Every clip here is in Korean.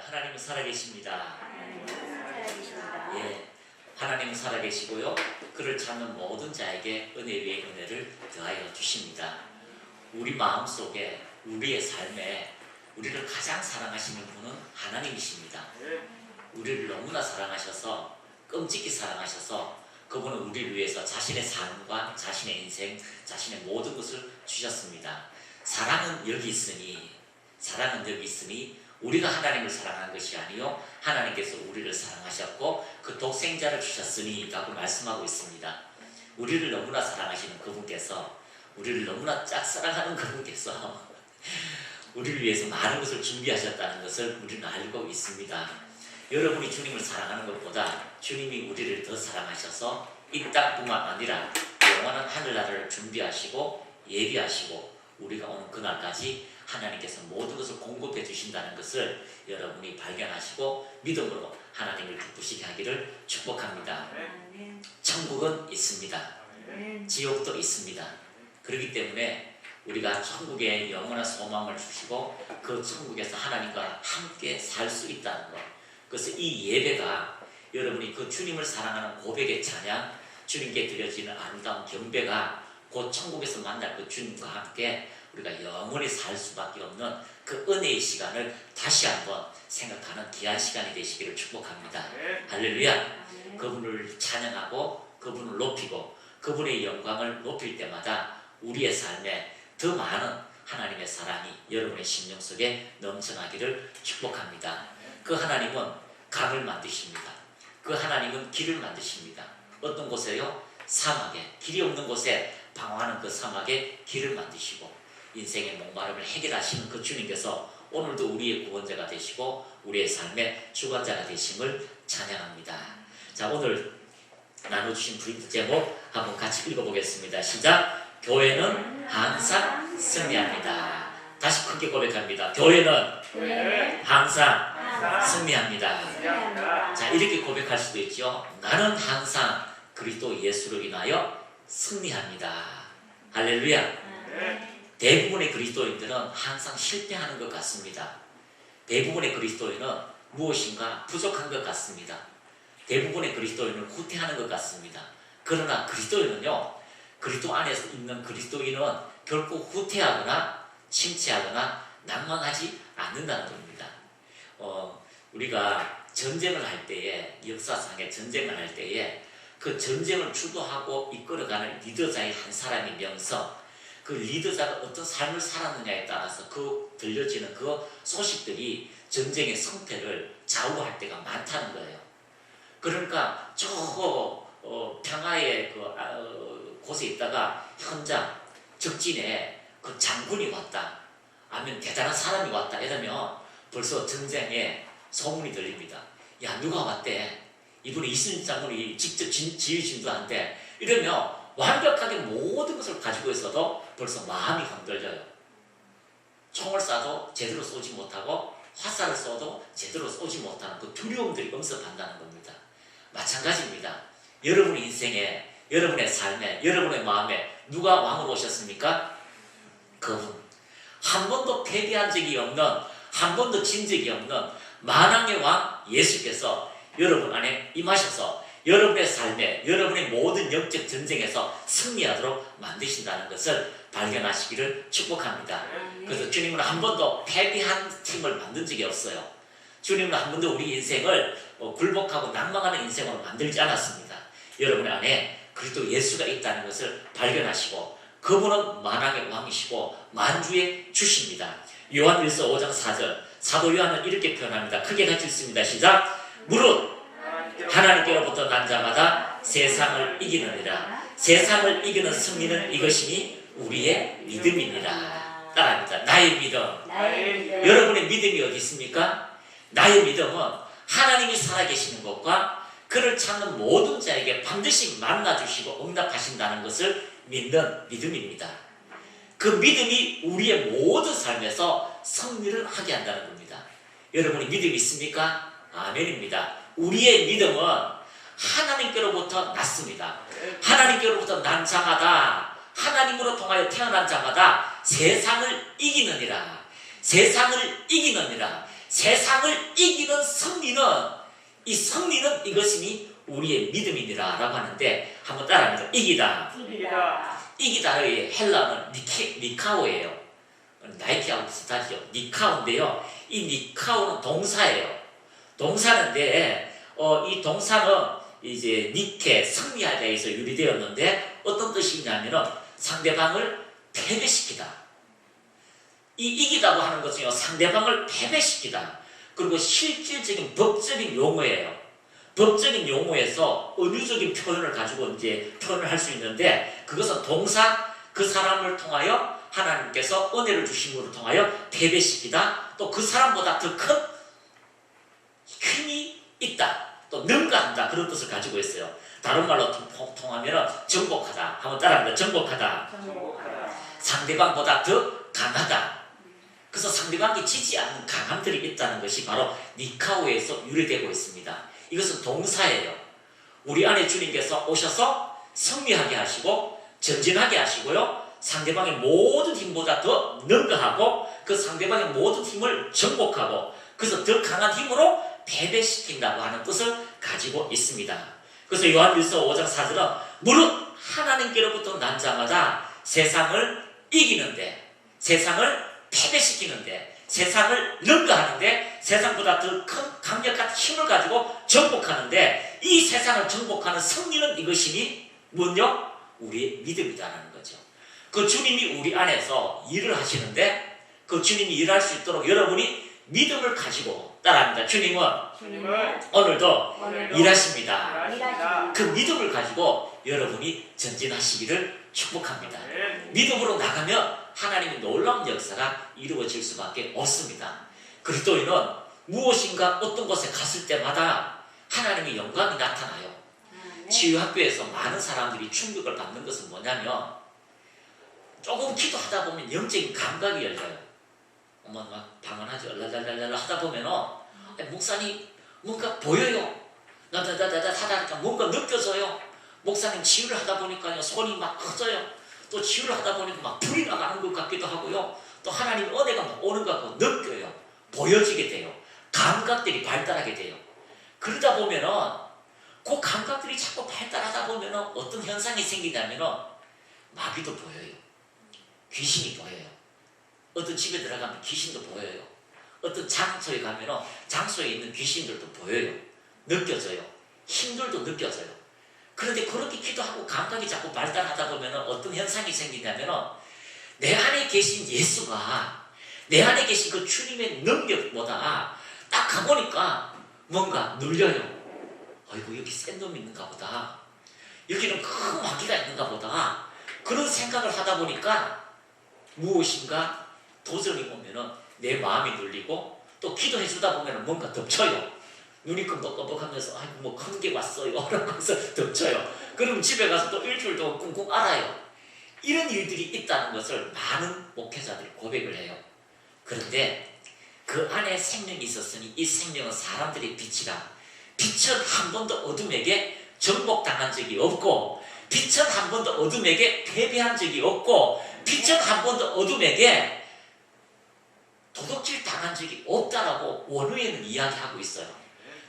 하나님은 살아계십니다. 살아계십니다. 예, 하나님은 살아계시고요. 그를 찾는 모든 자에게 은혜 위에 은혜를 더하여 주십니다. 우리 마음속에, 우리의 삶에 우리를 가장 사랑하시는 분은 하나님이십니다. 우리를 너무나 사랑하셔서, 끔찍히 사랑하셔서 그분은 우리를 위해서 자신의 삶과 자신의 인생, 자신의 모든 것을 주셨습니다. 사랑은 여기 있으니 우리가 하나님을 사랑하는 것이 아니요 하나님께서 우리를 사랑하셨고 그 독생자를 주셨으니 라고 말씀하고 있습니다. 우리를 너무나 사랑하시는 그분께서, 우리를 너무나 짝사랑하는 그분께서 우리를 위해서 많은 것을 준비하셨다는 것을 우리는 알고 있습니다. 여러분이 주님을 사랑하는 것보다 주님이 우리를 더 사랑하셔서 이 땅뿐만 아니라 영원한 하늘나라를 준비하시고 예비하시고 우리가 오는 그날까지 하나님께서 모든 것을 공급해 주신다는 것을 여러분이 발견하시고 믿음으로 하나님을 기쁘시게 하기를 축복합니다. 천국은 있습니다. 지옥도 있습니다. 그렇기 때문에 우리가 천국에 영원한 소망을 주시고 그 천국에서 하나님과 함께 살 수 있다는 것, 그래서 이 예배가 여러분이 그 주님을 사랑하는 고백의 찬양, 주님께 드려지는 아름다운 경배가 곧 천국에서 만날 그 주님과 함께 우리가 영원히 살 수밖에 없는 그 은혜의 시간을 다시 한번 생각하는 귀한 시간이 되시기를 축복합니다. 할렐루야. 그분을 찬양하고 그분을 높이고 그분의 영광을 높일 때마다 우리의 삶에 더 많은 하나님의 사랑이 여러분의 심령 속에 넘쳐나기를 축복합니다. 그 하나님은 강을 만드십니다. 그 하나님은 길을 만드십니다. 어떤 곳에요? 사막에, 길이 없는 곳에 방황하는 그 사막에 길을 만드시고 인생의 목마름을 해결하시는 그 주님께서 오늘도 우리의 구원자가 되시고 우리의 삶의 주관자가 되심을 찬양합니다. 자, 오늘 나눠주신 브리프 제목 한번 같이 읽어보겠습니다. 시작! 교회는 항상 승리합니다. 다시 크게 고백합니다. 교회는 항상 승리합니다. 자, 이렇게 고백할 수도 있죠. 나는 항상 그리스도 예수로 인하여 승리합니다. 할렐루야. 대부분의 그리스도인들은 항상 실패하는 것 같습니다. 대부분의 그리스도인은 무엇인가 부족한 것 같습니다. 대부분의 그리스도인은 후퇴하는 것 같습니다. 그러나 그리스도인은요, 그리스도 안에서 있는 그리스도인은 결코 후퇴하거나 침체하거나 낭망하지 않는다는 겁니다. 우리가 전쟁을 할 때에, 역사상의 전쟁을 할 때에 그 전쟁을 주도하고 이끌어가는 리더자의 한 사람의 명성, 그 리더자가 어떤 삶을 살았느냐에 따라서 그 들려지는 그 소식들이 전쟁의 성패를 좌우할 때가 많다는 거예요. 그러니까 저 평화의 곳에 있다가 현장, 적진에 그 장군이 왔다, 아니면 대단한 사람이 왔다 이러면 벌써 전쟁에 소문이 들립니다. 야, 누가 왔대? 이분이 이순신 장군이 직접 지휘진도 한데, 이러면 완벽하게 모든 것을 가지고 있어도 벌써 마음이 흔들려요. 총을 쏴도 제대로 쏘지 못하고 화살을 쏘도 제대로 쏘지 못하는 그 두려움들이 엄습한다는 겁니다. 마찬가지입니다. 여러분의 인생에, 여러분의 삶에, 여러분의 마음에 누가 왕으로 오셨습니까? 그분. 한 번도 패배한 적이 없는, 한 번도 진 적이 없는 만왕의 왕 예수께서 여러분 안에 임하셔서 여러분의 삶에, 여러분의 모든 영적 전쟁에서 승리하도록 만드신다는 것을 발견하시기를 축복합니다. 그래서 주님은 한 번도 패배한 팀을 만든 적이 없어요. 주님은 한 번도 우리 인생을 굴복하고 낭망하는 인생으로 만들지 않았습니다. 여러분 안에 그리스도 예수가 있다는 것을 발견하시고 그분은 만왕의 왕이시고 만주의 주십니다. 요한 1서 5장 4절 사도 요한은 이렇게 표현합니다. 크게 같이 읽습니다. 시작! 무릇 하나님께로부터 난 자마다 세상을 이기느니라. 세상을 이기는 승리는 이것이니 우리의 믿음이니라. 따라합니다. 나의 믿음. 여러분의 믿음이 어디 있습니까? 나의 믿음은 하나님이 살아계시는 것과 그를 찾는 모든 자에게 반드시 만나주시고 응답하신다는 것을 믿는 믿음입니다. 그 믿음이 우리의 모든 삶에서 승리를 하게 한다는 겁니다. 여러분이 믿음이 있습니까? 아멘입니다. 우리의 믿음은 하나님께로부터 났습니다. 하나님께로부터 난 자마다, 하나님으로 통하여 태어난 자마다 세상을 이기느니라. 세상을 이기느니라. 세상을 이기는 승리는 이 승리는 이것이니 우리의 믿음이니라 라고 하는데 한번 따라합니다. 이기다. 이기다의 헬라어는 니카오예요. 나이키하고 비슷하죠. 니카오인데요. 이 니카오는 동사예요. 동사인데 이 동사는 이제 니케 승리하다에서 유래되었는데 어떤 뜻이 있냐면은 상대방을 패배시키다. 이 이기다고 하는 것은요 상대방을 패배시키다. 그리고 실질적인 법적인 용어예요. 법적인 용어에서 은유적인 표현을 가지고 이제 표현을 할 수 있는데 그것은 동사 그 사람을 통하여 하나님께서 은혜를 주심으로 통하여 패배시키다. 또 그 사람보다 더 큰 힘이 있다. 또 능가한다. 그런 뜻을 가지고 있어요. 다른 말로 통하면 정복하다. 한번 따라합니다. 정복하다. 상대방보다 더 강하다. 그래서 상대방이 지지 않는 강함들이 있다는 것이 바로 니카오에서 유래되고 있습니다. 이것은 동사예요. 우리 안에 주님께서 오셔서 승리하게 하시고 전진하게 하시고요. 상대방의 모든 힘보다 더 능가하고 그 상대방의 모든 힘을 정복하고 그래서 더 강한 힘으로 패배시킨다고 하는 뜻을 가지고 있습니다. 그래서 요한일서 5장 4절은 무릇 하나님께로부터 난 자마다 세상을 이기는데 세상을 패배시키는데 세상을 능가하는데 세상보다 더 큰 강력한 힘을 가지고 정복하는데 이 세상을 정복하는 승리는 이것이니 뭔요? 우리의 믿음이다라는 거죠. 그 주님이 우리 안에서 일을 하시는데 그 주님이 일할 수 있도록 여러분이 믿음을 가지고 따라합니다. 주님은 오늘도 일하십니다. 그 믿음을 가지고 여러분이 전진하시기를 축복합니다. 믿음으로 나가면 하나님의 놀라운 역사가 이루어질 수밖에 없습니다. 그리스도인은 무엇인가 어떤 곳에 갔을 때마다 하나님의 영광이 나타나요. 치유학교에서 많은 사람들이 충격을 받는 것은 뭐냐면 조금 기도하다 보면 영적인 감각이 열려요. 막 방언하죠. 랄랄랄랄 하다 보면은 목사님 뭔가 보여요. 나다다다다 하다 보니까 뭔가 느껴져요. 목사님 치유를 하다 보니까요 손이 막 커져요. 또 치유를 하다 보니까 막 불이 나가는 것 같기도 하고요. 또 하나님의 은혜가 막 오는 것 같고 느껴요. 보여지게 돼요. 감각들이 발달하게 돼요. 그러다 보면은 그 감각들이 자꾸 발달하다 보면은 어떤 현상이 생기냐면은 마귀도 보여요. 귀신이 보여요. 어떤 집에 들어가면 귀신도 보여요. 어떤 장소에 가면은 장소에 있는 귀신들도 보여요. 느껴져요. 힘들도 느껴져요. 그런데 그렇게 기도하고 감각이 자꾸 발달하다 보면 어떤 현상이 생기냐면 내 안에 계신 예수가 내 안에 계신 그 주님의 능력보다 딱 가보니까 뭔가 눌려요. 아이고 여기 센 놈이 있는가 보다. 여기는 큰 마귀가 있는가 보다. 그런 생각을 하다 보니까 무엇인가 도전이 오면은 내 마음이 눌리고 또 기도해 주다 보면은 뭔가 덮쳐요. 눈이 끔덕끔덕하면서 아이고 뭐 큰 게 왔어요 라고 해서 덮쳐요. 그럼 집에 가서 또 일주일 동안 꿍꿍 앓아요. 이런 일들이 있다는 것을 많은 목회자들이 고백을 해요. 그런데 그 안에 생명이 있었으니 이 생명은 사람들의 빛이라. 빛은 한 번도 어둠에게 정복당한 적이 없고 빛은 한 번도 어둠에게 패배한 적이 없고 빛은 한 번도 어둠에게 도둑질 당한 적이 없다라고 원어에는 이야기하고 있어요.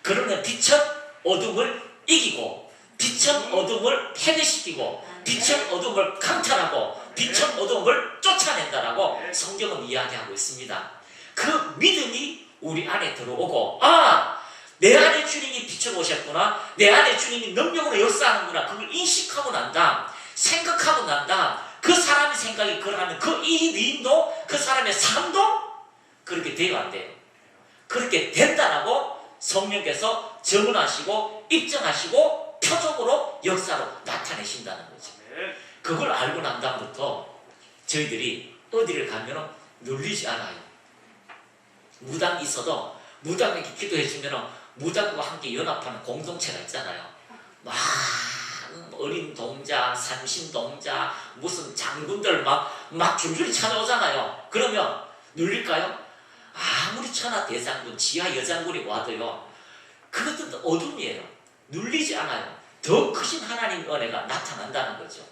그러면 빛은 어둠을 이기고 빛은 어둠을 패배시키고 빛은 어둠을 강탈하고 빛은 어둠을 쫓아낸다라고 성경은 이야기하고 있습니다. 그 믿음이 우리 안에 들어오고 내 안에 주님이 빛을 오셨구나. 내 안에 주님이 능력으로 역사하는구나. 그걸 인식하고 난다. 생각하고 난다. 그 사람의 생각이 그러면 그 이 위인도 그 사람의 삶도 그렇게 돼요 안 돼요? 그렇게 된다라고 성령께서 증언하시고 입증하시고 표적으로 역사로 나타내신다는 거죠. 그걸 알고 난 다음부터 저희들이 어디를 가면 눌리지 않아요. 무당이 있어도 무당에게 기도해주면 무당과 함께 연합하는 공동체가 있잖아요. 막 어린 동자, 산신 동자, 무슨 장군들 막 줄줄이 찾아오잖아요. 그러면 눌릴까요? 아무리 천하 대장군, 지하 여장군이 와도요. 그것도 어둠이에요. 눌리지 않아요. 더 크신 하나님의 은혜가 나타난다는 거죠.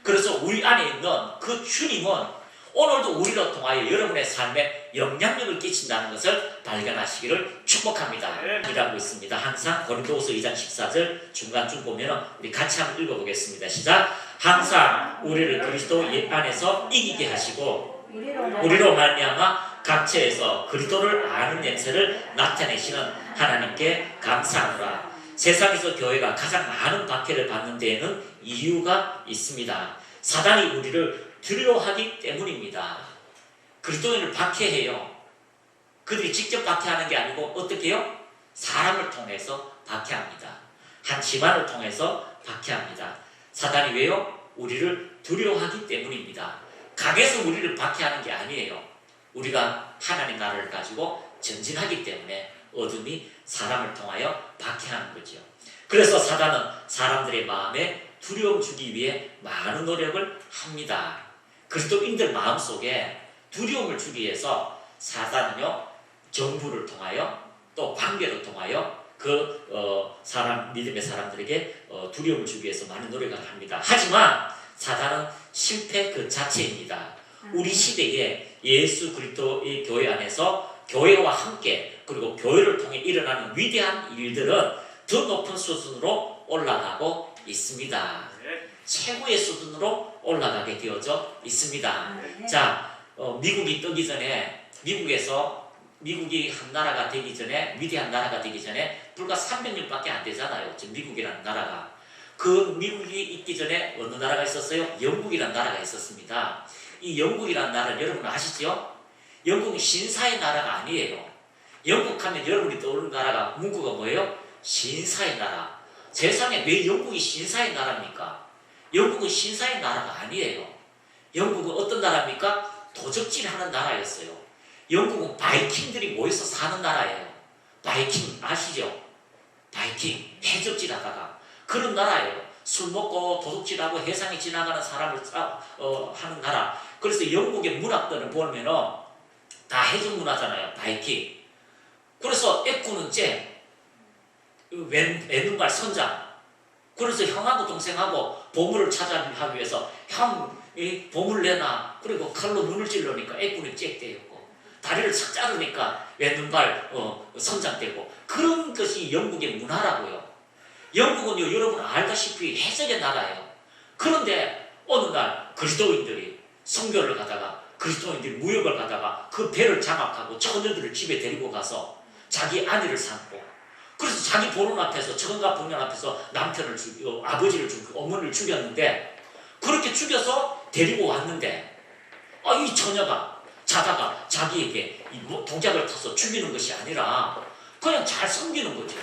그래서 우리 안에 있는 그 주님은 오늘도 우리로 통하여 여러분의 삶에 영향력을 끼친다는 것을 발견하시기를 축복합니다. 이라고 있습니다. 항상 고린도후서 2장 14절 중간쯤 보면 우리 같이 한번 읽어보겠습니다. 시작. 항상 우리를 그리스도 안에서 이기게 하시고 우리로 말미암아 각처에서 그리스도를 아는 냄새를 나타내시는 하나님께 감사하노라. 세상에서 교회가 가장 많은 박해를 받는 데에는 이유가 있습니다. 사단이 우리를 두려워하기 때문입니다. 그리스도인을 박해해요. 그들이 직접 박해하는 게 아니고 어떻게 해요? 사람을 통해서 박해합니다. 한 집안을 통해서 박해합니다. 사단이 왜요? 우리를 두려워하기 때문입니다. 강해서 우리를 박해하는 게 아니에요. 우리가 하나님 나라를 가지고 전진하기 때문에 어둠이 사람을 통하여 박해하는 거죠. 그래서 사단은 사람들의 마음에 두려움 주기 위해 많은 노력을 합니다. 그리스도인들 마음속에 두려움을 주기 위해서 사단은요, 정부를 통하여 또 관계를 통하여 믿음의 사람들에게 두려움을 주기 위해서 많은 노력을 합니다. 하지만 사단은 실패 그 자체입니다. 우리 시대에 예수 그리스도의 교회 안에서 교회와 함께 그리고 교회를 통해 일어나는 위대한 일들은 더 높은 수준으로 올라가고 있습니다. 최고의 수준으로 올라가게 되어져 있습니다. 자, 미국이 뜨기 전에 미국이 한 나라가 되기 전에 위대한 나라가 되기 전에 불과 300년밖에 안 되잖아요. 지금 미국이라는 나라가. 그 미국이 있기 전에 어느 나라가 있었어요? 영국이라는 나라가 있었습니다. 이 영국이라는 나라는 여러분 아시죠? 영국은 신사의 나라가 아니에요. 영국 하면 여러분이 떠오르는 나라가 문구가 뭐예요? 신사의 나라. 세상에 왜 영국이 신사의 나라입니까? 영국은 신사의 나라가 아니에요. 영국은 어떤 나라입니까? 도적질하는 나라였어요. 영국은 바이킹들이 모여서 사는 나라예요. 바이킹 아시죠? 바이킹 해적질하다가 그런 나라예요. 술 먹고 도둑질하고 해상에 지나가는 사람을 하는 나라. 그래서 영국의 문학들을 보면은 다 해적 문화잖아요. 바이킹. 그래서 애꾸는 쟤, 왼발 선장. 그래서 형하고 동생하고 보물을 찾아하기 위해서 형, 보물 내놔. 그리고 칼로 눈을 찔러니까 애꾸는 잭대였고 다리를 착 자르니까 왼발 선장되고 그런 것이 영국의 문화라고요. 영국은요, 여러분 알다시피 해적의 나라예요. 그런데 어느 날 그리스도인들이 선교를 가다가 그리스도인들이 무역을 가다가 그 배를 장악하고 처녀들을 집에 데리고 가서 자기 아내를 삼고 그래서 자기 본원 앞에서 처가 본원 앞에서 남편을 죽이고 아버지를 죽이고 어머니를 죽였는데 그렇게 죽여서 데리고 왔는데 이 처녀가 자다가 자기에게 독약을 타서 죽이는 것이 아니라 그냥 잘 섬기는 거죠.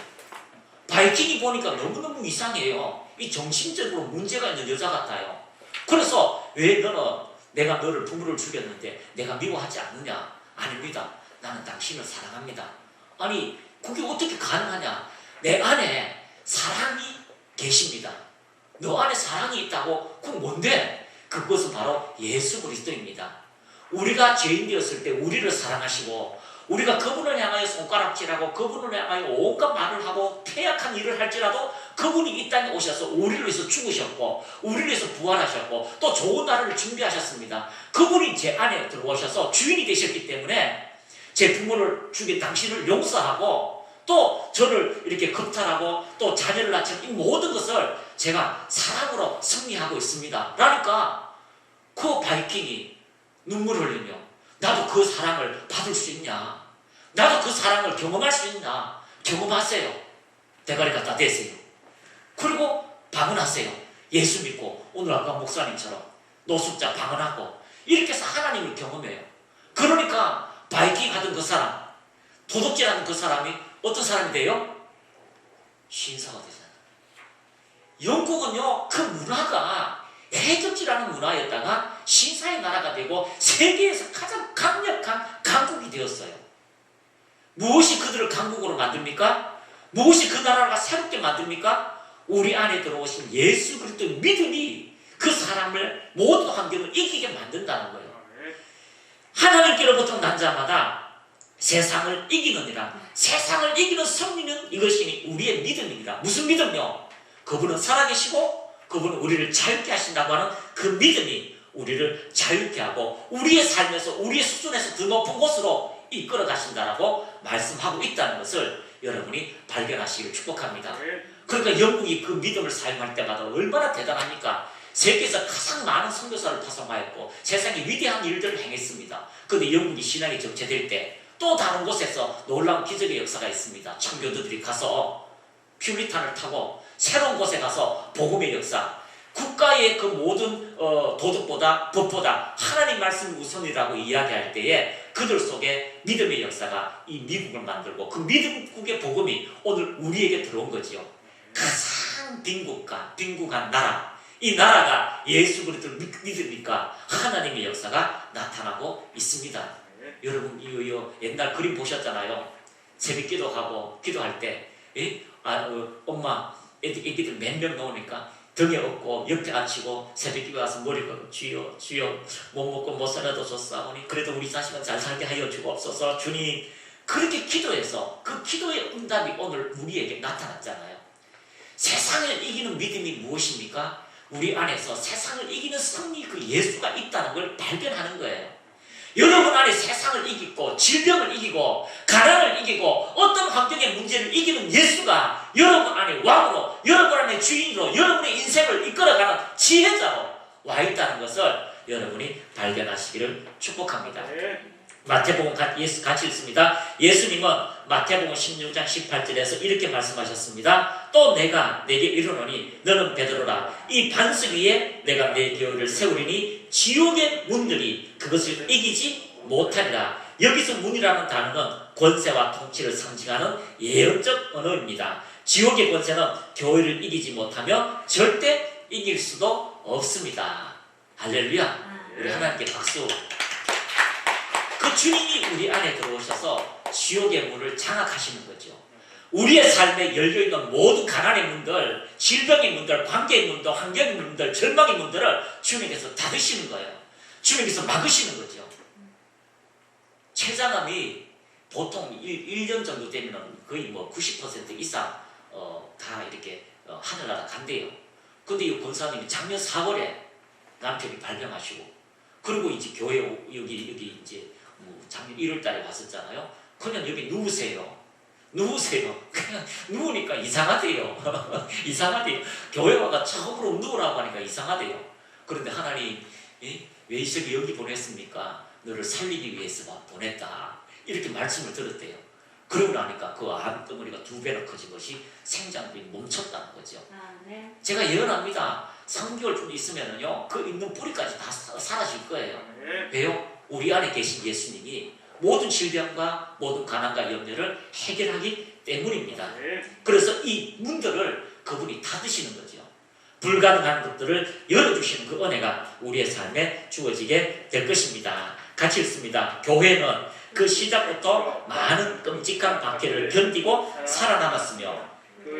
바이킹이 보니까 너무너무 이상해요. 이 정신적으로 문제가 있는 여자 같아요. 그래서 왜 내가 너를 부모를 죽였는데 내가 미워하지 않느냐? 아닙니다. 나는 당신을 사랑합니다. 아니 그게 어떻게 가능하냐? 내 안에 사랑이 계십니다. 너 안에 사랑이 있다고? 그건 뭔데? 그것은 바로 예수 그리스도입니다. 우리가 죄인 되었을 때 우리를 사랑하시고 우리가 그분을 향하여 손가락질하고 그분을 향하여 온갖 말을 하고 폐악한 일을 할지라도 그분이 이 땅에 오셔서 우리를 위해서 죽으셨고 우리를 위해서 부활하셨고 또 좋은 날을 준비하셨습니다. 그분이 제 안에 들어오셔서 주인이 되셨기 때문에 제 부모를 죽인 당신을 용서하고 또 저를 이렇게 겁탈하고 또 자녀를 낳친 이 모든 것을 제가 사랑으로 승리하고 있습니다. 그러니까 그 바이킹이 눈물 흘리며 나도 그 사랑을 받을 수 있냐? 나도 그 사랑을 경험할 수 있냐? 경험하세요. 대가리 갖다 대세요. 그리고 방언하세요. 예수 믿고 오늘 아까 목사님처럼 노숙자 방언하고 이렇게 해서 하나님을 경험해요. 그러니까 바이킹 하던 그 사람, 도둑질하는 그 사람이 어떤 사람이 돼요? 신사가 되잖아요. 영국은요, 그 문화가 해적질하는 문화였다가 신사의 나라가 되고 세계에서 가장 강력한 강국이 되었어요. 무엇이 그들을 강국으로 만듭니까? 무엇이 그 나라가 새롭게 만듭니까? 우리 안에 들어오신 예수 그리스도의 믿음이 그 사람을 모든 환경을 이기게 만든다는 거예요. 하나님께로부터 난 자마다 세상을 이기느니라. 세상을 이기는 승리는 이것이 우리의 믿음입니다. 무슨 믿음요? 그분은 살아계시고 그분은 우리를 자유케 하신다고 하는 그 믿음이 우리를 자유케 하고 우리의 삶에서 우리의 수준에서 더 높은 곳으로 이끌어 가신다라고 말씀하고 있다는 것을 여러분이 발견하시기를 축복합니다. 그러니까 영국이 그 믿음을 사용할 때마다 얼마나 대단합니까? 세계에서 가장 많은 선교사를 파송하였고 세상에 위대한 일들을 행했습니다. 그런데 영국이 신앙이 정체될 때 또 다른 곳에서 놀라운 기적의 역사가 있습니다. 청교도들이 가서 퓨리탄을 타고 새로운 곳에 가서 복음의 역사, 국가의 그 모든 도덕보다 법보다 하나님 말씀 우선이라고 이야기할 때에 그들 속에 믿음의 역사가 이 미국을 만들고 그 미국의 복음이 오늘 우리에게 들어온 거지요. 가장 빈국한 나라, 이 나라가 예수 그리스도를 믿으니까 하나님의 역사가 나타나고 있습니다. 여러분 이거 옛날 그림 보셨잖아요. 새벽 기도하고 기도할 때 엄마 애기들 몇 명 나오니까 등에 업고 옆에 앉히고 새벽 기도 와서 머리 걷고 주여 못 먹고 못 살아도 좋사오니 그래도 우리 자식은 잘 살게 하여 주옵소서 주님. 그렇게 기도해서 그 기도의 응답이 오늘 우리에게 나타났잖아요. 세상을 이기는 믿음이 무엇입니까? 우리 안에서 세상을 이기는 승리 그 예수가 있다는 걸 발견하는 거예요. 여러분 안에 세상을 이기고 질병을 이기고 가난을 이기고 어떤 환경의 문제를 이기는 예수가 여러분 안에 왕으로 여러분 안에 주인으로 여러분의 인생을 이끌어가는 지혜자로 와 있다는 것을 여러분이 발견하시기를 축복합니다. 마태복음 같이 읽습니다. 예수님은 마태복음 16장 18절에서 이렇게 말씀하셨습니다. 또 내가 내게 이르노니 너는 베드로라. 이 반석 위에 내가 내 교회를 세우리니 지옥의 문들이 그것을 이기지 못하리라. 여기서 문이라는 단어는 권세와 통치를 상징하는 예언적 언어입니다. 지옥의 권세는 교회를 이기지 못하며 절대 이길 수도 없습니다. 할렐루야. 우리 하나님께 박수. 그 주님이 우리 안에 들어오셔서 지옥의 문을 장악하시는 거죠. 우리의 삶에 열려있는 모든 가난의 문들, 질병의 문들, 관계의 문들, 환경의 문들, 절망의 문들을 주님께서 닫으시는 거예요. 주님께서 막으시는 거죠. 췌장암이 보통 1년 정도 되면 거의 90% 이상 다 이렇게 하늘나라 간대요. 근데 이 권사님이 작년 4월에 남편이 발병하시고 그리고 이제 교회 여기 이제 작년 1월달에 왔었잖아요. 그냥 여기 누우세요. 그냥 누우니까 이상하대요. 이상하대요. 교회 와가 처음으로 누우라고 하니까 이상하대요. 그런데 하나님 왜 이석이 여기 보냈습니까? 너를 살리기 위해서 보냈다. 이렇게 말씀을 들었대요. 그러고 나니까 그 암덩어리가 2배나 커진 것이 생장들이 멈췄다는 거죠. 네. 제가 예언합니다. 3개월 좀 있으면은요, 그 있는 뿌리까지 다 사라질 거예요. 왜요? 우리 안에 계신 예수님이 모든 질병과 모든 가난과 염려를 해결하기 때문입니다. 그래서 이 문들을 그분이 닫으시는 거죠. 불가능한 것들을 열어주시는 그 은혜가 우리의 삶에 주어지게 될 것입니다. 같이 읽습니다. 교회는 그 시작부터 많은 끔찍한 박해를 견디고 살아남았으며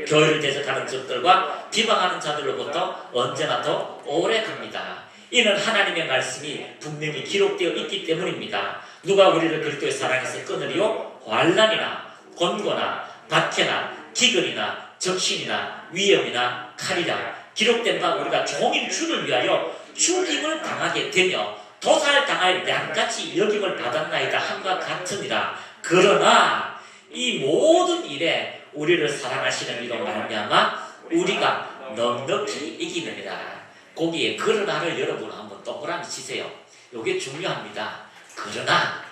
교회를 대적하는 적들과 비방하는 자들로부터 언제나 더 오래 갑니다. 이는 하나님의 말씀이 분명히 기록되어 있기 때문입니다. 누가 우리를 그리스도의 사랑에서 끊으리요? 환난이나 곤고나 박해나 기근이나 적신이나 위험이나 칼이라. 기록된 바 우리가 종일 주를 위하여 죽임을 당하게 되며 도살당할 양같이 여김을 받았나이다 함과 같으니라. 그러나 이 모든 일에 우리를 사랑하시는 이로 말미암아 우리가 넉넉히 이기느니라. 거기에 그러나를 여러분 한번 동그라미 치세요. 이게 중요합니다. 그러나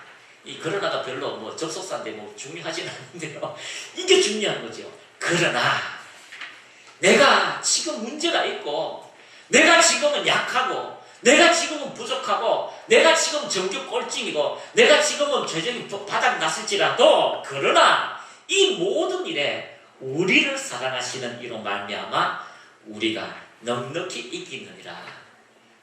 이 그러나가 별로 접속사인데 중요하진 않은데요. 이게 중요한 거죠. 그러나 내가 지금 문제가 있고 내가 지금은 약하고 내가 지금은 부족하고 내가 지금 정규 꼴찌이고 내가 지금은 죄정이 바닥 났을지라도 그러나 이 모든 일에 우리를 사랑하시는 이로 말미암아 우리가 넉넉히 이기느니라.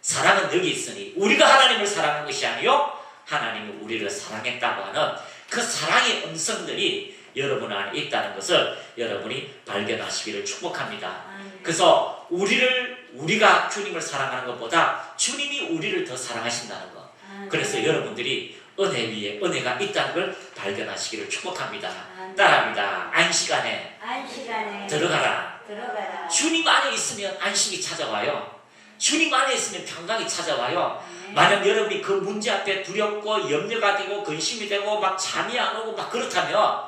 사랑은 여기 있으니 우리가 하나님을 사랑한 것이 아니요 하나님이 우리를 사랑했다고 하는 그 사랑의 음성들이 여러분 안에 있다는 것을 여러분이 발견하시기를 축복합니다. 그래서 우리가 주님을 사랑하는 것보다 주님이 우리를 더 사랑하신다는 것. 그래서 여러분들이 은혜 위에 은혜가 있다는 걸 발견하시기를 축복합니다. 따라합니다. 안식안에 안식안에 들어가라. 들어가라. 주님 안에 있으면 안식이 찾아와요. 주님 안에 있으면 평강이 찾아와요. 만약 여러분이 그 문제 앞에 두렵고 염려가 되고 근심이 되고 막 잠이 안 오고 막 그렇다면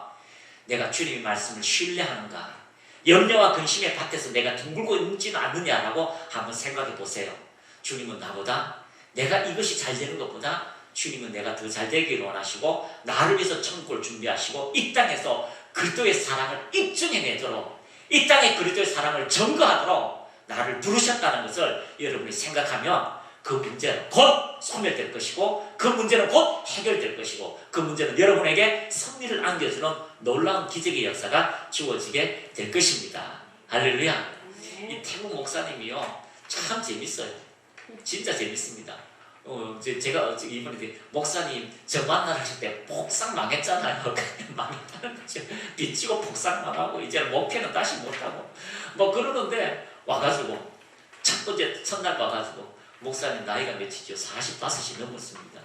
내가 주님의 말씀을 신뢰하는가? 염려와 근심의 밭에서 내가 둥글고 있지는 않느냐라고 한번 생각해 보세요. 주님은 나보다 내가 이것이 잘 되는 것보다 주님은 내가 더 잘 되기를 원하시고 나를 위해서 천국을 준비하시고 이 땅에서 그리스도의 사랑을 입증해내도록 이 땅에 그리스도의 사랑을 증거하도록 나를 부르셨다는 것을 여러분이 생각하면 그 문제는 곧 소멸될 것이고 그 문제는 곧 해결될 것이고 그 문제는 여러분에게 승리를 안겨주는 놀라운 기적의 역사가 주어지게 될 것입니다. 할렐루야. 이 태국 목사님이요 참 재밌어요. 진짜 재밌습니다. 제가 이번에 목사님 저 만나실 때 복상 망했잖아요. 망했다는 거죠. 빚지고 복상만 하고 이제 목회는 다시 못하고 뭐 그러는데 와가지고 첫 번째 첫날 와가지고 목사님 나이가 몇이죠? 45이 넘었습니다.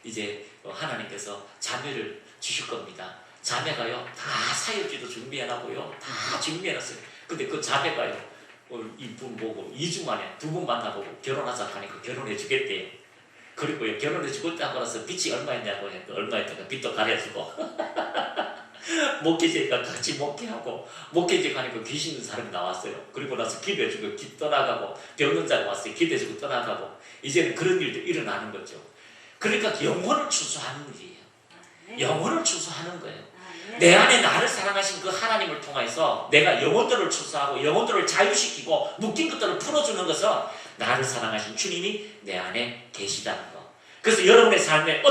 이제 하나님께서 자매를 주실 겁니다. 자매가요 다 사역지도 준비해놨고요 다 준비해놨어요. 근데 그 자매가요 이분 보고 2주 만에 두 분 만나보고 결혼하자 하니까 결혼해 주겠대요. 그리고요 결혼해 주겠다고 해서 빚이 얼마였냐고 했고 얼마였다가 빚도 가려주고 목회제가 같이 목회하고 목회제 가니까 귀신 있는 사람이 나왔어요. 그리고 나서 기도해주고 떠나가고 병든 자가 왔어요. 기도해주고 떠나가고 이제는 그런 일도 일어나는 거죠. 그러니까 영혼을 추수하는 일이에요. 영혼을 추수하는 거예요. 내 안에 나를 사랑하신 그 하나님을 통해서 내가 영혼들을 추수하고 영혼들을 자유시키고 묶인 것들을 풀어주는 것은 나를 사랑하신 주님이 내 안에 계시다는 거. 그래서 여러분의 삶에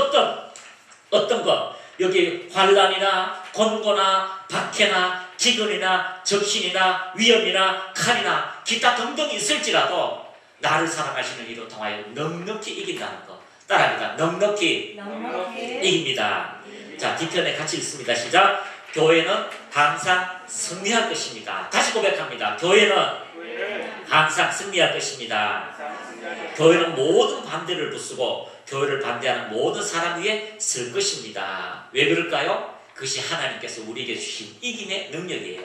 어떤 것 여기 환난이나 권고나 박해나 기근이나 적신이나 위험이나 칼이나 기타 등등이 있을지라도 나를 사랑하시는 이로 통하여 넉넉히 이긴다는 거. 따라합니다. 넉넉히 이깁니다. 자, 뒤편에 같이 읽습니다. 시작. 교회는 항상 승리할 것입니다. 다시 고백합니다. 교회는 항상 승리할 것입니다. 교회는 모든 반대를 부수고 교회를 반대하는 모든 사람 위에 설 것입니다. 왜 그럴까요? 그것이 하나님께서 우리에게 주신 이김의 능력이에요.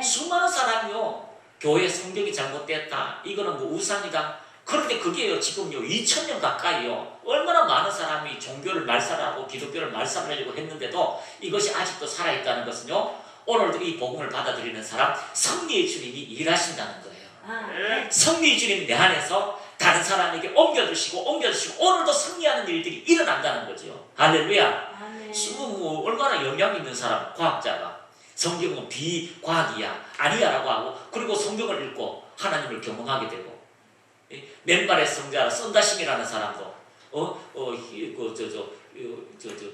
수많은 사람이요 교회 성경이 잘못됐다, 이거는 뭐 우상이다. 그런데 그게요 지금요 2000년 가까이요 얼마나 많은 사람이 종교를 말살하고 기독교를 말살하려고 했는데도 이것이 아직도 살아있다는 것은요 오늘도 이 복음을 받아들이는 사람 승리의 주님이 일하신다는 거예요. 승리의 주님이 내 안에서 다른 사람에게 옮겨주시고 오늘도 승리하는 일들이 일어난다는 거죠. 할렐루야. 뭐 얼마나 영향 있는 사람, 과학자가 성경은 비과학이야 아니야 라고 하고 그리고 성경을 읽고 하나님을 경험하게 되고 맨발의 성자 썬다심이라는 사람도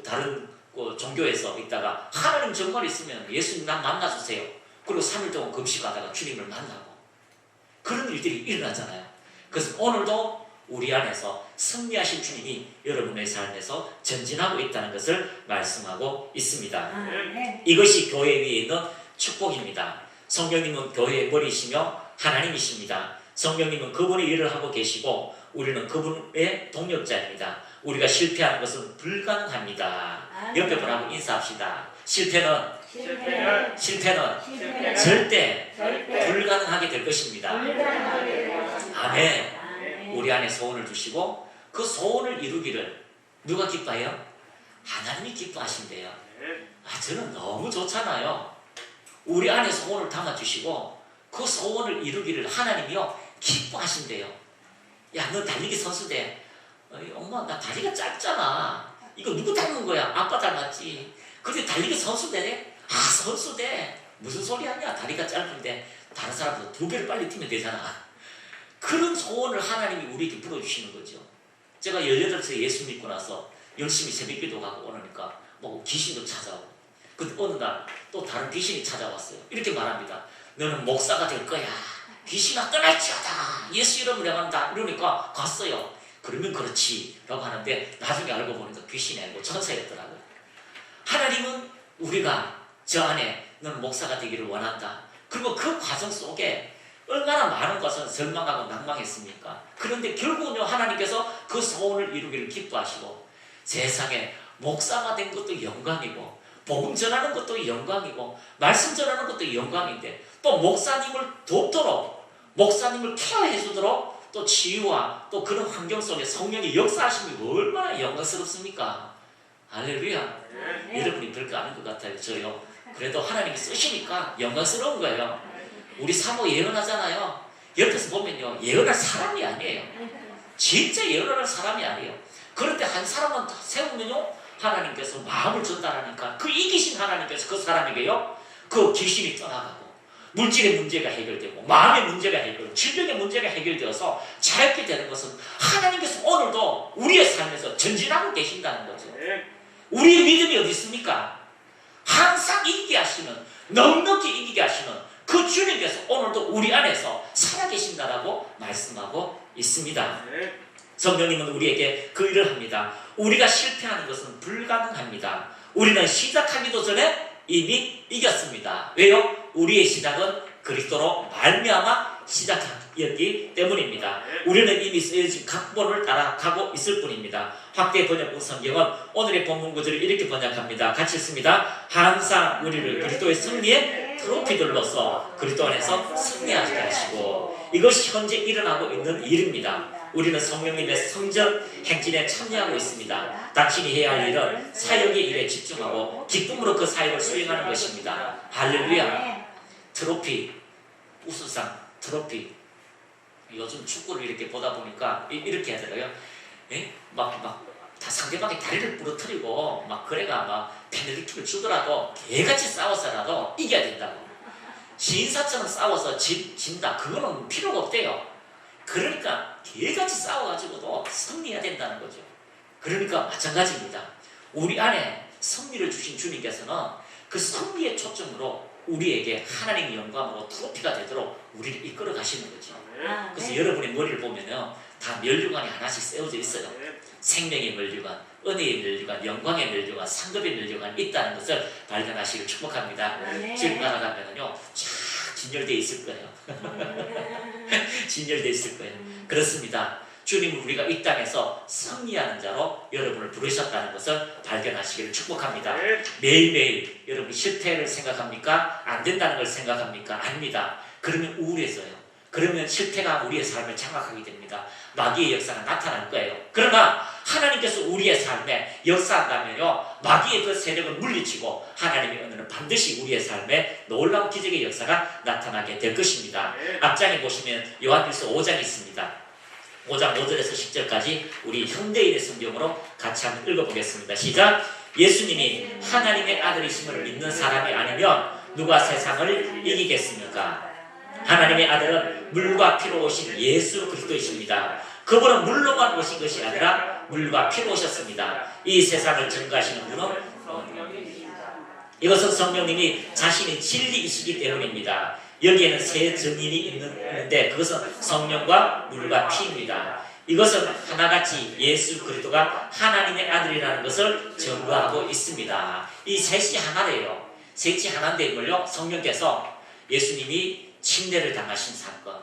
다른 종교에서 있다가 하나님 정말 있으면 예수님 난 만나주세요. 그리고 3일 동안 금식하다가 주님을 만나고 그런 일들이 일어나잖아요. 그래서 오늘도 우리 안에서 승리하신 주님이 여러분의 삶에서 전진하고 있다는 것을 말씀하고 있습니다. 이것이 교회 위에 있는 축복입니다. 성령님은 교회의 머리이시며 하나님이십니다. 성령님은 그분의 일을 하고 계시고 우리는 그분의 동력자입니다. 우리가 실패하는 것은 불가능합니다. 옆에 분하고 인사합시다. 실패는 절대 불가능하게 될 것입니다. 아멘. 우리 안에 소원을 주시고 그 소원을 이루기를 누가 기뻐해요? 하나님이 기뻐하신대요. 저는 너무 좋잖아요. 우리 안에 소원을 담아주시고 그 소원을 이루기를 하나님이요 기뻐하신대요. 야, 너 달리기 선수 돼. 엄마 나 다리가 짧잖아. 이거 누구 닮은 거야? 아빠 닮았지. 근데 달리기 선수 되네? 선수 돼. 무슨 소리 하냐? 다리가 짧은데 다른 사람보다 2배를 빨리 뛰면 되잖아. 그런 소원을 하나님이 우리에게 불어주시는 거죠. 제가 18세 예수 믿고 나서 열심히 새벽기도 가고 오니까 뭐 귀신도 찾아오고 근데 어느 날 또 다른 귀신이 찾아왔어요. 이렇게 말합니다. 너는 목사가 될 거야. 귀신아 떠날지어다. 예수 이름으로 간다. 이러니까 갔어요. 그러면 그렇지 라고 하는데 나중에 알고 보니까 귀신이 아니고 천사였더라고요. 하나님은 우리가 저 안에 너는 목사가 되기를 원한다. 그리고 그 과정 속에 얼마나 많은 것은 절망하고 낭망했습니까? 그런데 결국은요 하나님께서 그 소원을 이루기를 기뻐하시고 세상에 목사가 된 것도 영광이고 복음 전하는 것도 영광이고 말씀 전하는 것도 영광인데 또 목사님을 돕도록 목사님을 케어해 주도록 또 치유와 또 그런 환경 속에 성령이 역사하심이 얼마나 영광스럽습니까? 할렐루야. 네. 여러분이 별거 아닌 것 같아요. 저요. 그래도 하나님이 쓰시니까 영광스러운 거예요. 우리 사모 예언하잖아요. 옆에서 보면요, 예언할 사람이 아니에요. 진짜 예언할 사람이 아니에요. 그런데 한 사람은 세우면요, 하나님께서 마음을 전달하니까 그 이기신 하나님께서 그 사람에게요, 그 귀신이 떠나가고 물질의 문제가 해결되고 마음의 문제가 해결되고 질병의 문제가 해결되어서 자유롭게 되는 것은 하나님께서 오늘도 우리의 삶에서 전진하고 계신다는 거죠. 우리의 믿음이 어디 있습니까? 항상 이기게 하시는, 넉넉히 이기게 하시는 그 주님께서 오늘도 우리 안에서 살아계신다라고 말씀하고 있습니다. 성령님은 우리에게 그 일을 합니다. 우리가 실패하는 것은 불가능합니다. 우리는 시작하기도 전에 이미 이겼습니다. 왜요? 우리의 시작은 그리스도로 말미암아 시작이었기 때문입니다. 우리는 이미 쓰여진 각본을 따라가고 있을 뿐입니다. 확대 번역본 성경은 오늘의 본문 구절을 이렇게 번역합니다. 같이 읽습니다. 항상 우리를 그리스도의 승리의 트로피들로서 그리스도 안에서 승리하게 하시고, 이것이 현재 일어나고 있는 일입니다. 우리는 성령님의 성전 행진에 참여하고 있습니다. 당신이 해야 할 일은 사역의 일에 집중하고 기쁨으로 그 사역을 수행하는 것입니다. 할렐루야. 트로피, 우수상, 트로피. 요즘 축구를 이렇게 보다 보니까 이렇게 하더라고요. 다 상대방의 다리를 부러뜨리고 막 그래가 막 페널티를 주더라도 개같이 싸워서라도 이겨야 된다고. 시인사처럼 싸워서 진다. 그거는 필요가 없대요. 그러니까 개같이 싸워가지고도 승리해야 된다는 거죠. 그러니까 마찬가지입니다. 우리 안에 승리를 주신 주님께서는 그 승리의 초점으로 우리에게 하나님의 영광으로 트로피가 되도록 우리를 이끌어 가시는 거죠. 그래서 여러분의 머리를 보면요, 다 면류관이 하나씩 세워져 있어요. 생명의 면류관, 은혜의 면류관, 영광의 면류관, 상급의 면류관이 있다는 것을 발견하시길 축복합니다. 지금 따라가면요, 쫙 진열되어 있을 거예요. 진열되어 있을 거예요. 그렇습니다. 주님은 우리가 이 땅에서 승리하는 자로 여러분을 부르셨다는 것을 발견하시기를 축복합니다. 매일매일 여러분이 실패를 생각합니까? 안 된다는 걸 생각합니까? 아닙니다. 그러면 우울해져요. 그러면 실패가 우리의 삶을 장악하게 됩니다. 마귀의 역사가 나타날 거예요. 그러나 하나님께서 우리의 삶에 역사한다면요, 마귀의 그 세력을 물리치고 하나님의 은혜는 반드시 우리의 삶에 놀라운 기적의 역사가 나타나게 될 것입니다. 앞장에 보시면 요한일서 5장이 있습니다. 5장 5절에서 10절까지 우리 현대인의 성경으로 같이 한번 읽어보겠습니다. 시작! 예수님이 하나님의 아들이심을 믿는 사람이 아니면 누가 세상을 이기겠습니까? 하나님의 아들은 물과 피로 오신 예수 그리스도이십니다. 그분은 물로만 오신 것이 아니라 물과 피로 오셨습니다. 이 세상을 증거하시는 분은 이것은 성령님이 자신이 진리이시기 때문입니다. 여기에는 세 증인이 있는데 그것은 성령과 물과 피입니다. 이것은 하나같이 예수 그리스도가 하나님의 아들이라는 것을 증거하고 있습니다. 이 셋이 하나래요. 셋이 하나인데 이걸요, 성령께서 예수님이 침례를 당하신 사건,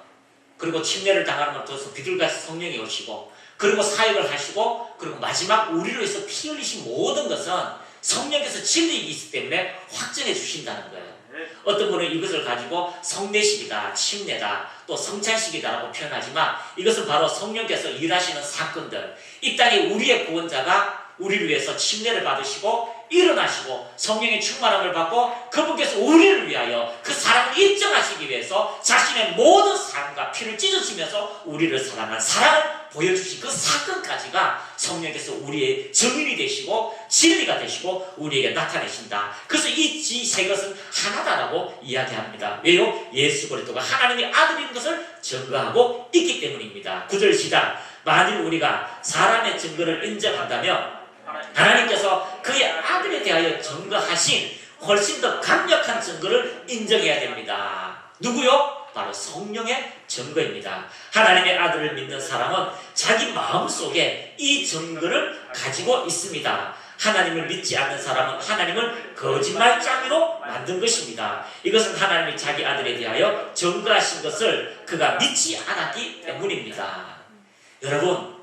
그리고 침례를 당하는 것도 비둘기같이 성령이 오시고, 그리고 사역을 하시고, 그리고 마지막 우리를 위해서 피 흘리신 모든 것은 성령께서 진리이기 때문에 확정해 주신다는 거예요. 어떤 분은 이것을 가지고 성례식이다, 침례다, 또 성찬식이다라고 표현하지만 이것은 바로 성령께서 일하시는 사건들, 이 땅에 우리의 구원자가 우리를 위해서 침례를 받으시고 일어나시고 성령의 충만함을 받고 그분께서 우리를 위하여 그 사랑을 입증하시기 위해서 자신의 모든 삶과 피를 찢어지면서 우리를 사랑한 사랑을 보여주신 그 사건까지가 성령께서 우리의 증인이 되시고 진리가 되시고 우리에게 나타내신다. 그래서 이 세 것은 하나다라고 이야기합니다. 왜요? 예수 그리스도가 하나님의 아들인 것을 증거하고 있기 때문입니다. 9절 시작. 만일 우리가 사람의 증거를 인정한다면 하나님께서 그의 아들에 대하여 증거하신 훨씬 더 강력한 증거를 인정해야 됩니다. 누구요? 바로 성령의 증거입니다. 하나님의 아들을 믿는 사람은 자기 마음속에 이 증거를 가지고 있습니다. 하나님을 믿지 않는 사람은 하나님을 거짓말장이로 만든 것입니다. 이것은 하나님이 자기 아들에 대하여 증거하신 것을 그가 믿지 않았기 때문입니다. 여러분,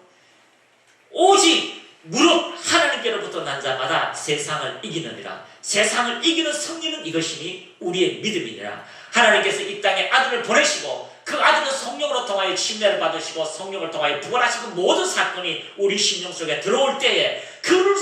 오직 무릇 하나님께로부터 난 자마다 세상을 이기느니라. 세상을 이기는 승리는 이것이니 우리의 믿음이니라. 하나님께서 이 땅에 아들을 보내시고 그 아들은 성령으로 통하여 침례를 받으시고 성령을 통하여 부활하시고 모든 사건이 우리 심령 속에 들어올 때에 그를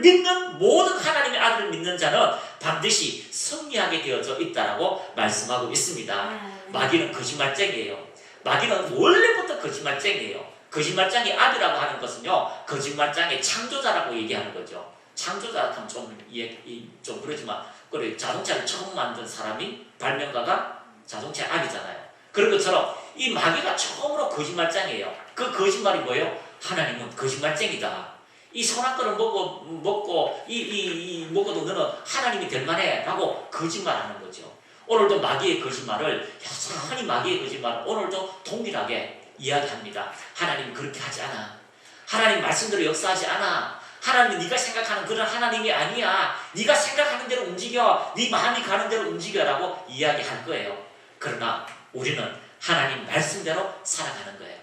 믿는 모든 하나님의 아들을 믿는 자는 반드시 승리하게 되어져 있다라고 말씀하고 있습니다. 마귀는 거짓말쟁이에요. 마귀는 원래부터 거짓말쟁이에요. 거짓말쟁이 아비라고 하는 것은요, 거짓말쟁이 창조자라고 얘기하는 거죠. 창조자 하면 좀 그러지만, 그래 자동차를 처음 만든 사람이 발명가가 자동차 아비잖아요. 그런 것처럼 이 마귀가 처음으로 거짓말쟁이에요. 그 거짓말이 뭐예요? 하나님은 거짓말쟁이다. 이 선한 거를 먹고 먹어도 너는 하나님이 될 만해 라고 거짓말하는 거죠. 오늘도 마귀의 거짓말을 여전히 마귀의 거짓말을 오늘도 동일하게 이야기합니다. 하나님은 그렇게 하지 않아. 하나님 말씀대로 역사하지 않아. 하나님은 네가 생각하는 그런 하나님이 아니야. 네가 생각하는 대로 움직여. 네 마음이 가는 대로 움직여라고 이야기할 거예요. 그러나 우리는 하나님 말씀대로 살아가는 거예요.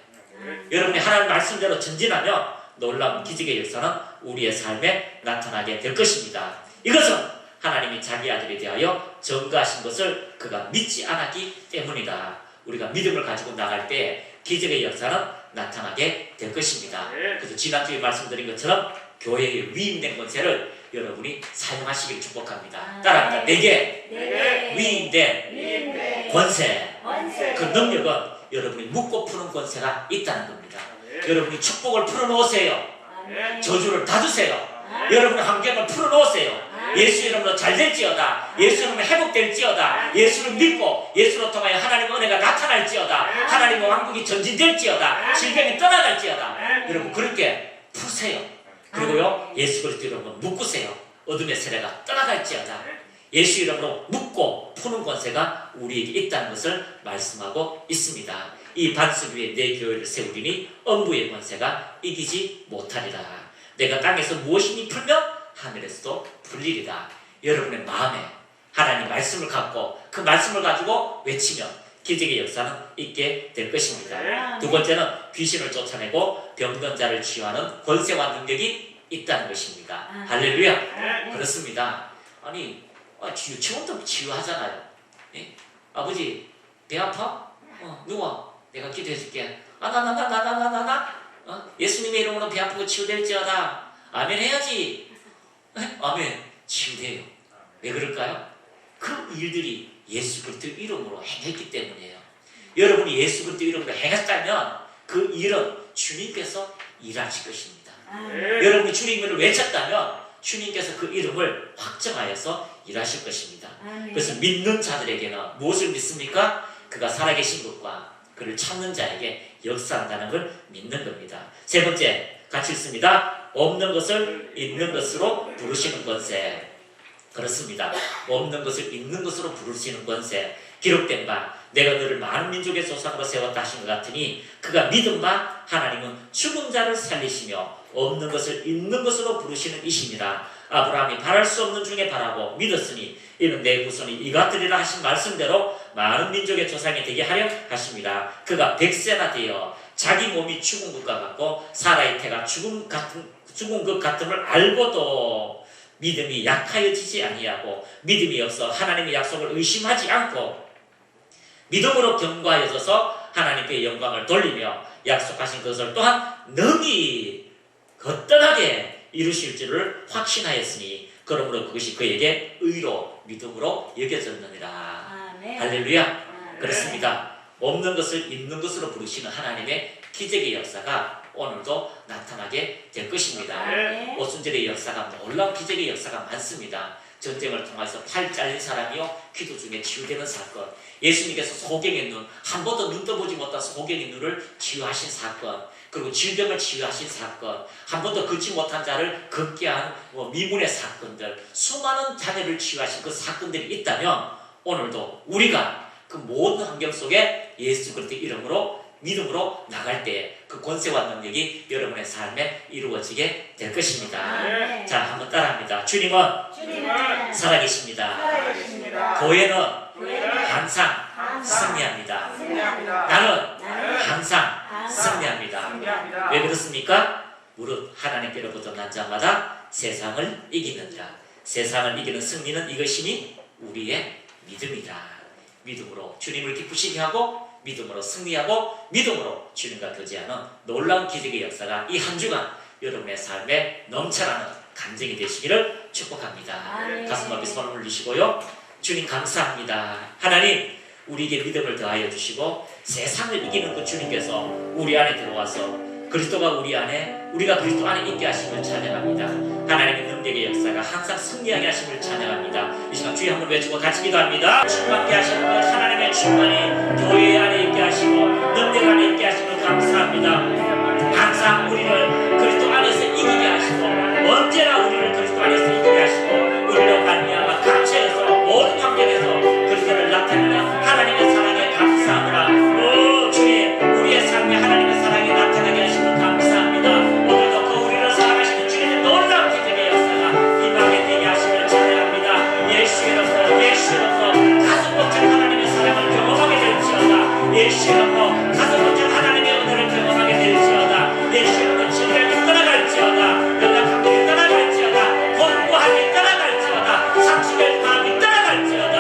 여러분이 하나님 말씀대로 전진하면 놀라운 기적의 역사는 우리의 삶에 나타나게 될 것입니다. 이것은 하나님이 자기 아들에 대하여 전가하신 것을 그가 믿지 않았기 때문이다. 우리가 믿음을 가지고 나갈 때 기적의 역사는 나타나게 될 것입니다. 그래서 지난주에 말씀드린 것처럼 교회의 위임된 권세를 여러분이 사용하시길 축복합니다. 따라합니다. 내게 위임된 권세. 그 능력은 여러분이 묻고 푸는 권세가 있다는 겁니다. 여러분이 축복을 풀어놓으세요. 저주를 닫으세요. 여러분의 환경을 풀어놓으세요. 예수 이름으로 잘 될지어다. 예수 이름으로 회복될지어다. 예수를 믿고 예수로 통하여 하나님의 은혜가 나타날지어다. 하나님의 왕국이 전진될지어다. 질병이 떠나갈지어다. 여러분 그렇게 푸세요. 그리고요 예수 그리스도 이름으로 묶으세요. 어둠의 세례가 떠나갈지어다. 예수 이름으로 묶고 푸는 권세가 우리에게 있다는 것을 말씀하고 있습니다. 이 반석 위에 내 교회를 세우리니 엄부의 권세가 이기지 못하리라. 내가 땅에서 무엇이니 풀면 하늘에서도 풀리리라. 여러분의 마음에 하나님 말씀을 갖고 그 말씀을 가지고 외치면 기적의 역사는 있게 될 것입니다. 두 번째는 귀신을 쫓아내고 병든 자를 치유하는 권세와 능력이 있다는 것입니다. 할렐루야. 그렇습니다. 아니 유치원도 치유하잖아요. 예? 아버지 배 아파? 누워. 내가 기도해 줄게. 나. 예수님의 이름으로 배 아프고 치유될지어다. 아멘 해야지. 아멘. 치유돼요. 왜 그럴까요? 그 일들이 예수 그리스도 이름으로 행했기 때문이에요. 여러분이 예수 그리스도 이름으로 행했다면 그 일은 주님께서 일하실 것입니다. 여러분이 주님을 외쳤다면 주님께서 그 이름을 확정하여서 일하실 것입니다. 그래서 믿는 자들에게는 무엇을 믿습니까? 그가 살아계신 것과 그를 찾는 자에게 역사한다는 걸 믿는 겁니다. 세 번째, 같이 읽습니다. 없는 것을 있는 것으로 부르시는 권세. 그렇습니다. 없는 것을 있는 것으로 부르시는 권세. 기록된 바 내가 너를 많은 민족의 조상으로 세웠다 하신 것 같으니 그가 믿은 바 하나님은 죽은 자를 살리시며 없는 것을 있는 것으로 부르시는 이시니라. 아브라함이 바랄 수 없는 중에 바라고 믿었으니 이는 내 후손이 이같으리라 하신 말씀대로 많은 민족의 조상이 되게 하려 하십니다. 그가 100세나 되어 자기 몸이 죽은 것과 같고 사라의 태가 죽은 것 같음을 알고도 믿음이 약하여지지 아니하고 믿음이 없어 하나님의 약속을 의심하지 않고 믿음으로 견고하여져서 하나님께 영광을 돌리며 약속하신 것을 또한 능히 거뜬하게 이루실 줄을 확신하였으니 그러므로 그것이 그에게 의로 믿음으로 여겨졌느니라. 할렐루야. 그렇습니다. 없는 것을 있는 것으로 부르시는 하나님의 기적의 역사가 오늘도 나타나게 될 것입니다. 오순절의 역사가 놀라운 기적의 역사가 많습니다. 전쟁을 통해서 팔 잘린 사람이요 기도 중에 치유되는 사건, 예수님께서 소경의 눈, 한 번도 눈 떠보지 못한 소경의 눈을 치유하신 사건, 그리고 질병을 치유하신 사건, 한 번도 걷지 못한 자를 걷게 한 미문의 사건들, 수많은 자녀를 치유하신 그 사건들이 있다면 오늘도 우리가 그 모든 환경 속에 예수 그리스도의 이름으로 믿음으로 나갈 때 그 권세와 능력이 여러분의 삶에 이루어지게 될 것입니다. 자, 한번 따라합니다. 주님은 살아계십니다. 교회는 항상 승리합니다. 나는 항상 승리합니다. 왜 그렇습니까? 무릇 하나님께로부터 난 자마다 세상을 이기느니라. 세상을 이기는 승리는 이것이니 우리의 믿음이다. 믿음으로 주님을 기쁘시게 하고 믿음으로 승리하고 믿음으로 주님과 교제하는 놀라운 기적의 역사가 이 한 주간 여러분의 삶에 넘쳐나는 간증이 되시기를 축복합니다. 아멘. 가슴 앞에 손을 올리시고요. 주님 감사합니다. 하나님 우리에게 믿음을 더하여 주시고 세상을 이기는 그 주님께서 우리 안에 들어와서 그리스도가 우리 안에 우리가 그리스도 안에 있게 하심을 찬양합니다. 하나님의 능력의 역사가 항상 승리하게 하심을 찬양합니다. 이 시간 주여 한번 외치고 같이 기도합니다. 충만케 하시는 것 하나님의 충만이 교회 안에 있게 하시고 능력 안에 있게 하심을 감사합니다. 항상 우리를 그리스도 안에서 이기게 하시고 언제나 우리를 그리스도 안에서 이기게 하시고 우리로 말미암아 각처에서 모든 환경에서 그리스도를 나타내는 하나님의 사랑에 감사합니다. 오 주님 우리의 삶에 하나님의 사랑이 나타나게 하시면 감사합니다. 오늘도 그 우리를 사랑하시는 주님의 놀라운 기적의 역사가 임하게 되게 하시면 찬양합니다. 예수로서 가슴 벅찬 하나님의 사랑을 경험하게 될지어다. 예수로 가슴 벅찬 하나님의 은혜를 경험하게 될지어다. 예수로 지구를 떠나갈지어다. 연락함들이 떠나갈지어다. 공부함이 떠나갈지어다. 상식의 마음이 떠나갈지어다.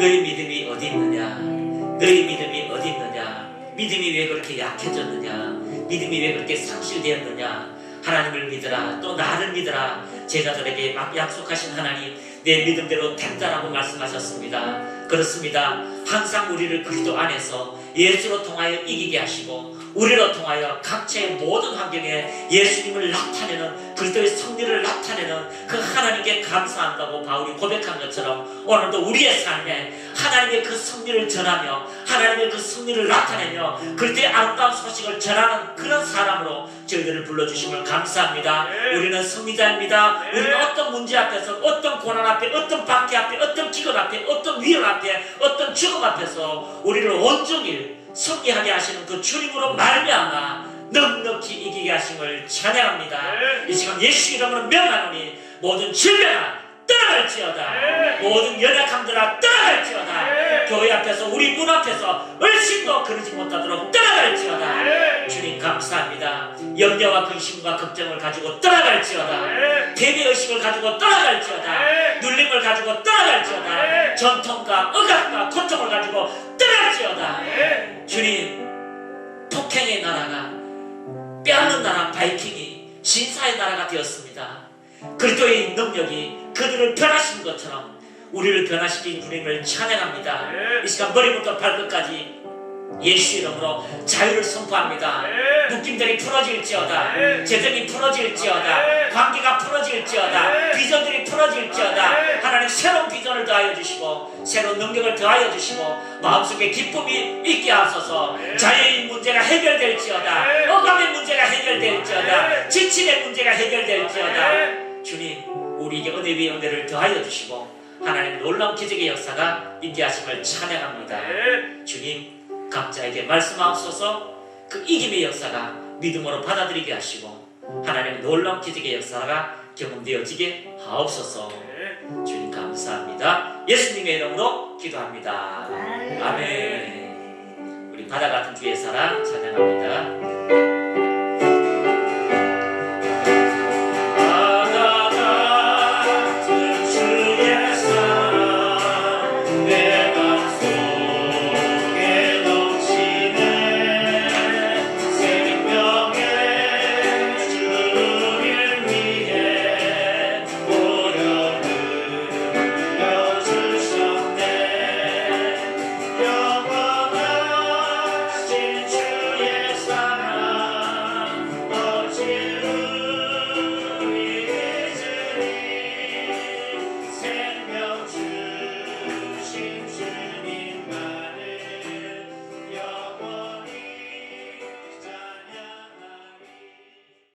너희 믿음이 어디 있느냐? 너희 믿음이 어디 있느냐? 믿음이 왜 그렇게 약해졌느냐? 믿음이 왜 그렇게 상실되었느냐? 하나님을 믿으라, 또 나를 믿으라. 제자들에게 막 약속하신 하나님, 내 믿음대로 된다라고 말씀하셨습니다. 그렇습니다. 항상 우리를 그리스도 안에서 예수로 통하여 이기게 하시고, 우리로 통하여 각체의 모든 환경에 예수님을 나타내는, 그리스도의 승리를 나타내는 그 하나님께 감사한다고 바울이 고백한 것처럼, 오늘도 우리의 삶에 하나님의 그 승리를 전하며 하나님의 그 승리를 나타내며 그리스도의 아름다운 소식을 전하는 그런 사람으로 저희들을 불러주심을 감사합니다. 우리는 승리자입니다. 우리는 어떤 문제 앞에서, 어떤 고난 앞에, 어떤 박해 앞에, 어떤 기근 앞에, 어떤 위험 앞에, 어떤 죽음 앞에서 우리를 온종일 승리하게 하시는 그 주님으로 말미암아 넉넉히 이기게 하심을 찬양합니다. 이 시간 예수 이름으로 명하노니 모든 질병아 떠나갈지어다. 모든 연약함들아 떠나갈지어다. 교회 앞에서, 우리 문 앞에서 얼씬도 그러지 못하도록 떠나갈지어다. 주님 감사합니다. 염려와 근심과 걱정을 가지고 떠나갈지어다. 대비의식을 가지고 떠나갈지어다. 눌림을 가지고 떠나갈지어다. 전통과 억압과 고통을 가지고 떠나갈지어다. 주님, 폭행의 나라가, 빼앗는 나라 바이킹이 신사의 나라가 되었습니다. 그리스도의 능력이 그들을 변화시킨 것처럼 우리를 변화시킨 주님을 찬양합니다. 이 시간 머리부터 발끝까지 예수 이름으로 자유를 선포합니다. 묶임들이 풀어질지어다. 재정이 풀어질지어다. 관계가 풀어질지어다. 비전들이 풀어질지어다. 하나님 새로운 비전을 더하여 주시고, 새로운 능력을 더하여 주시고, 마음속에 기쁨이 있게 하소서. 자유의 문제가 해결될지어다. 억압의 문제가 해결될지어다. 지침의 문제가 해결될지어다. 주님, 우리에게 은혜 위에 은혜를 더하여 주시고 하나님 놀라운 기적의 역사가 임재하심을 찬양합니다. 주님, 각자에게 말씀하옵소서. 그 이김의 역사가 믿음으로 받아들이게 하시고 하나님의 놀라운 기적의 역사가 경험되어지게 하옵소서. 주님 감사합니다. 예수님의 이름으로 기도합니다. 아멘. 우리 바다 같은 주의 사랑 찬양합니다.